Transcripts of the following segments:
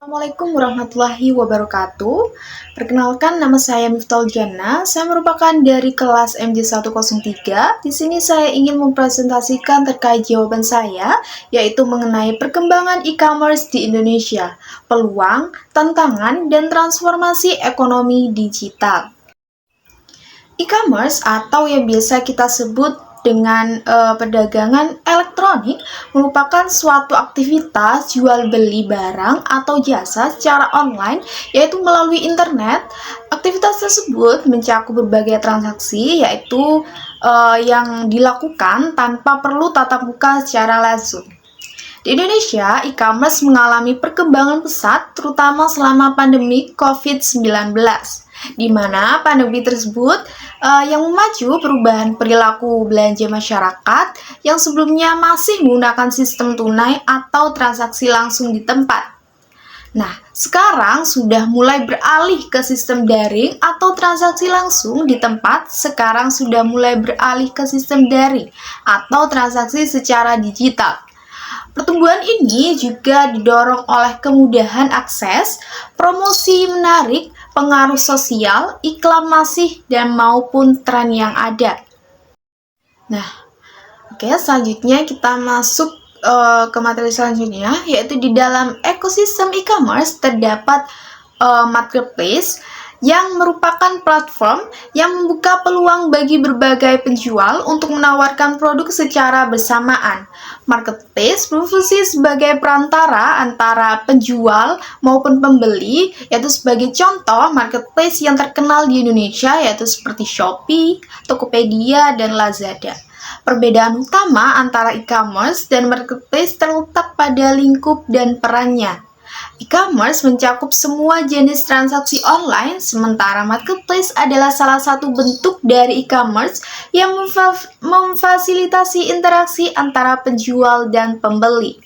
Assalamualaikum warahmatullahi wabarakatuh. Perkenalkan, nama saya Miftahul Jannah. Saya merupakan dari kelas MJ103. Di sini saya ingin mempresentasikan terkait jawaban saya, yaitu mengenai perkembangan e-commerce di Indonesia, peluang, tantangan, dan transformasi ekonomi digital. E-commerce atau yang biasa kita sebut dengan perdagangan elektronik merupakan suatu aktivitas jual beli barang atau jasa secara online, yaitu melalui internet. Aktivitas tersebut mencakup berbagai transaksi, yaitu yang dilakukan tanpa perlu tatap muka secara langsung. Di Indonesia, e-commerce mengalami perkembangan pesat terutama selama pandemi COVID-19, di mana pandemi tersebut yang memacu perubahan perilaku belanja masyarakat yang sebelumnya masih menggunakan sistem tunai atau transaksi langsung di tempat. Nah, sekarang sudah mulai beralih ke sistem daring atau transaksi langsung di tempat. Sekarang sudah mulai beralih ke sistem daring atau transaksi secara digital. Pertumbuhan ini juga didorong oleh kemudahan akses, promosi menarik, pengaruh sosial, iklan masif, dan maupun tren yang ada. Nah, oke, selanjutnya kita masuk ke materi selanjutnya, yaitu di dalam ekosistem e-commerce terdapat marketplace yang merupakan platform yang membuka peluang bagi berbagai penjual untuk menawarkan produk secara bersamaan. Marketplace berfungsi sebagai perantara antara penjual maupun pembeli, yaitu sebagai contoh marketplace yang terkenal di Indonesia yaitu seperti Shopee, Tokopedia, dan Lazada. Perbedaan utama antara e-commerce dan marketplace terletak pada lingkup dan perannya. E-commerce mencakup semua jenis transaksi online, sementara marketplace adalah salah satu bentuk dari e-commerce yang memfasilitasi interaksi antara penjual dan pembeli.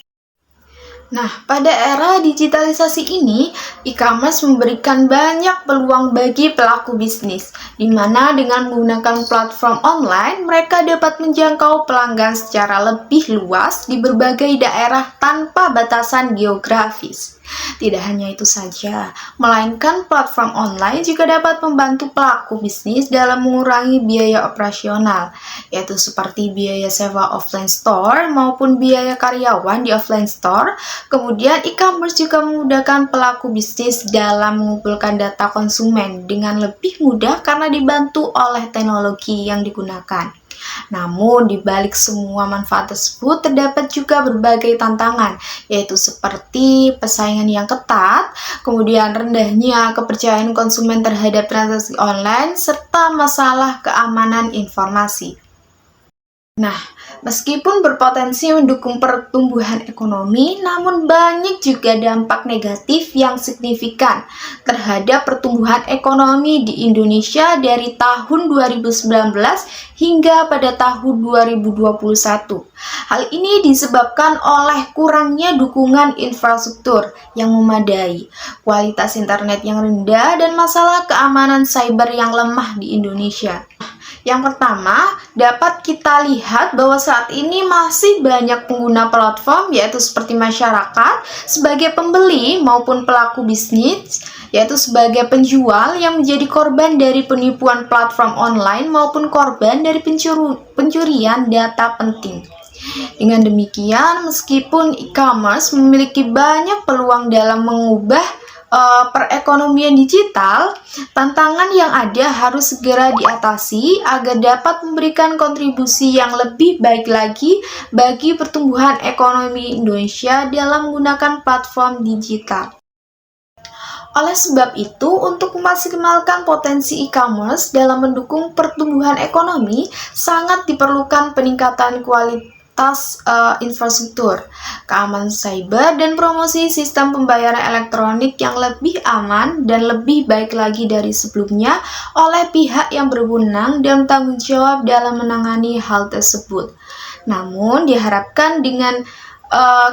Nah, pada era digitalisasi ini, e-commerce memberikan banyak peluang bagi pelaku bisnis, di mana dengan menggunakan platform online, mereka dapat menjangkau pelanggan secara lebih luas di berbagai daerah tanpa batasan geografis. Tidak hanya itu saja, melainkan platform online juga dapat membantu pelaku bisnis dalam mengurangi biaya operasional, yaitu seperti biaya sewa offline store maupun biaya karyawan di offline store. Kemudian e-commerce juga memudahkan pelaku bisnis dalam mengumpulkan data konsumen dengan lebih mudah karena dibantu oleh teknologi yang digunakan. Namun, di balik semua manfaat tersebut terdapat juga berbagai tantangan, yaitu seperti persaingan yang ketat, kemudian rendahnya kepercayaan konsumen terhadap transaksi online, serta masalah keamanan informasi. Nah, meskipun berpotensi mendukung pertumbuhan ekonomi, namun banyak juga dampak negatif yang signifikan terhadap pertumbuhan ekonomi di Indonesia dari tahun 2019 hingga pada tahun 2021. Hal ini disebabkan oleh kurangnya dukungan infrastruktur yang memadai, kualitas internet yang rendah, dan masalah keamanan cyber yang lemah di Indonesia. Yang pertama, dapat kita lihat bahwa saat ini masih banyak pengguna platform, yaitu seperti masyarakat sebagai pembeli maupun pelaku bisnis, yaitu sebagai penjual yang menjadi korban dari penipuan platform online maupun korban dari pencurian data penting. Dengan demikian, meskipun e-commerce memiliki banyak peluang dalam mengubah perekonomian digital, tantangan yang ada harus segera diatasi agar dapat memberikan kontribusi yang lebih baik lagi bagi pertumbuhan ekonomi Indonesia dalam menggunakan platform digital. Oleh sebab itu, untuk memaksimalkan potensi e-commerce dalam mendukung pertumbuhan ekonomi, sangat diperlukan peningkatan kualitas infrastruktur, keamanan cyber, dan promosi sistem pembayaran elektronik yang lebih aman dan lebih baik lagi dari sebelumnya oleh pihak yang berwenang dan tanggung jawab dalam menangani hal tersebut. Namun, diharapkan dengan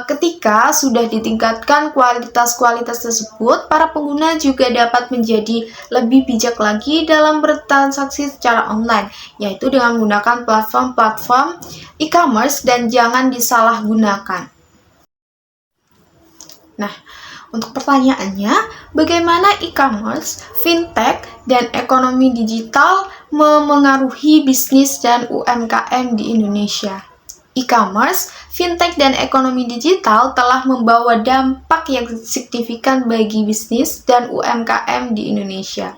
ketika sudah ditingkatkan kualitas tersebut, para pengguna juga dapat menjadi lebih bijak lagi dalam bertransaksi secara online, yaitu dengan menggunakan platform-platform e-commerce dan jangan disalahgunakan. Nah, Untuk pertanyaannya, bagaimana e-commerce, fintech, dan ekonomi digital memengaruhi bisnis dan UMKM di Indonesia? E-commerce, fintech, dan ekonomi digital telah membawa dampak yang signifikan bagi bisnis dan UMKM di Indonesia.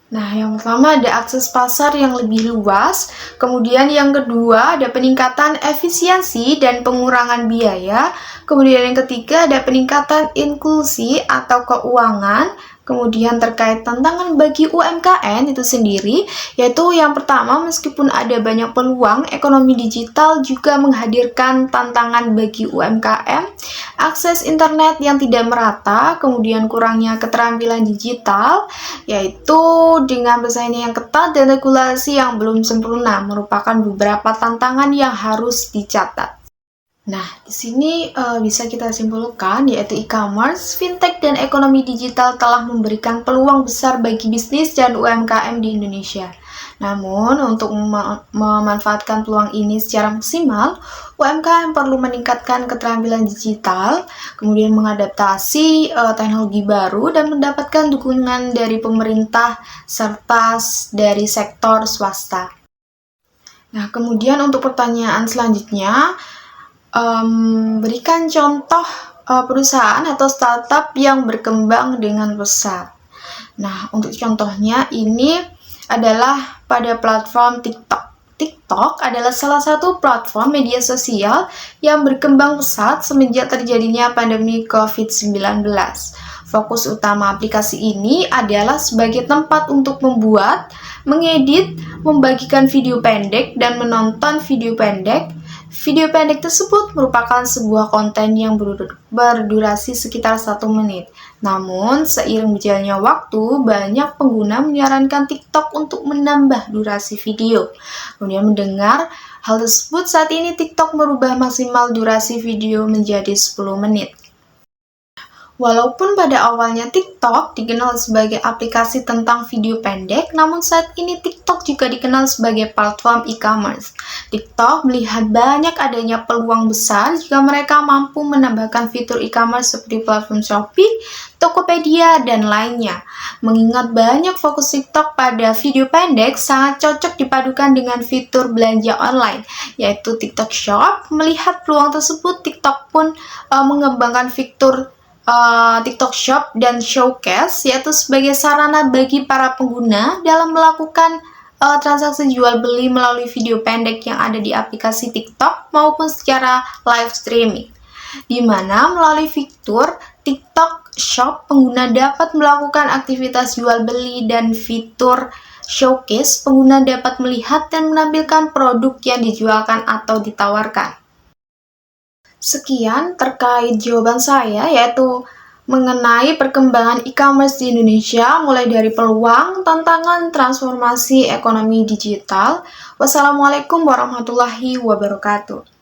Nah, yang pertama ada akses pasar yang lebih luas, kemudian yang kedua ada peningkatan efisiensi dan pengurangan biaya, kemudian yang ketiga ada peningkatan inklusi atau keuangan, kemudian terkait tantangan bagi UMKM itu sendiri, yaitu yang pertama meskipun ada banyak peluang, ekonomi digital juga menghadirkan tantangan bagi UMKM, akses internet yang tidak merata, kemudian kurangnya keterampilan digital, yaitu dengan persaingan yang ketat dan regulasi yang belum sempurna merupakan beberapa tantangan yang harus dicatat. Nah, di sini bisa kita simpulkan yaitu e-commerce, fintech, dan ekonomi digital telah memberikan peluang besar bagi bisnis dan UMKM di Indonesia. Namun, untuk memanfaatkan peluang ini secara maksimal, UMKM perlu meningkatkan keterampilan digital, kemudian mengadaptasi teknologi baru, dan mendapatkan dukungan dari pemerintah serta dari sektor swasta. Nah, kemudian untuk pertanyaan selanjutnya, berikan contoh perusahaan atau startup yang berkembang dengan pesat. Nah, untuk contohnya ini adalah pada platform TikTok. TikTok adalah salah satu platform media sosial yang berkembang pesat semenjak terjadinya pandemi COVID-19. Fokus utama aplikasi ini adalah sebagai tempat untuk membuat, mengedit, membagikan video pendek, dan menonton video pendek. Video pendek tersebut merupakan sebuah konten yang berdurasi sekitar 1 menit. Namun, seiring berjalannya waktu, banyak pengguna menyarankan TikTok untuk menambah durasi video. Kemudian mendengar hal tersebut, saat ini TikTok merubah maksimal durasi video menjadi 10 menit. Walaupun pada awalnya TikTok dikenal sebagai aplikasi tentang video pendek, namun saat ini TikTok juga dikenal sebagai platform e-commerce. TikTok melihat banyak adanya peluang besar jika mereka mampu menambahkan fitur e-commerce seperti platform Shopee, Tokopedia, dan lainnya. Mengingat banyak fokus TikTok pada video pendek, sangat cocok dipadukan dengan fitur belanja online, yaitu TikTok Shop. Melihat peluang tersebut, TikTok pun mengembangkan fitur TikTok Shop dan Showcase, yaitu sebagai sarana bagi para pengguna dalam melakukan transaksi jual beli melalui video pendek yang ada di aplikasi TikTok maupun secara live streaming, di mana melalui fitur TikTok Shop pengguna dapat melakukan aktivitas jual beli, dan fitur Showcase pengguna dapat melihat dan menampilkan produk yang dijualkan atau ditawarkan. Sekian terkait jawaban saya, yaitu mengenai perkembangan e-commerce di Indonesia, mulai dari peluang, tantangan, transformasi ekonomi digital. Wassalamualaikum warahmatullahi wabarakatuh.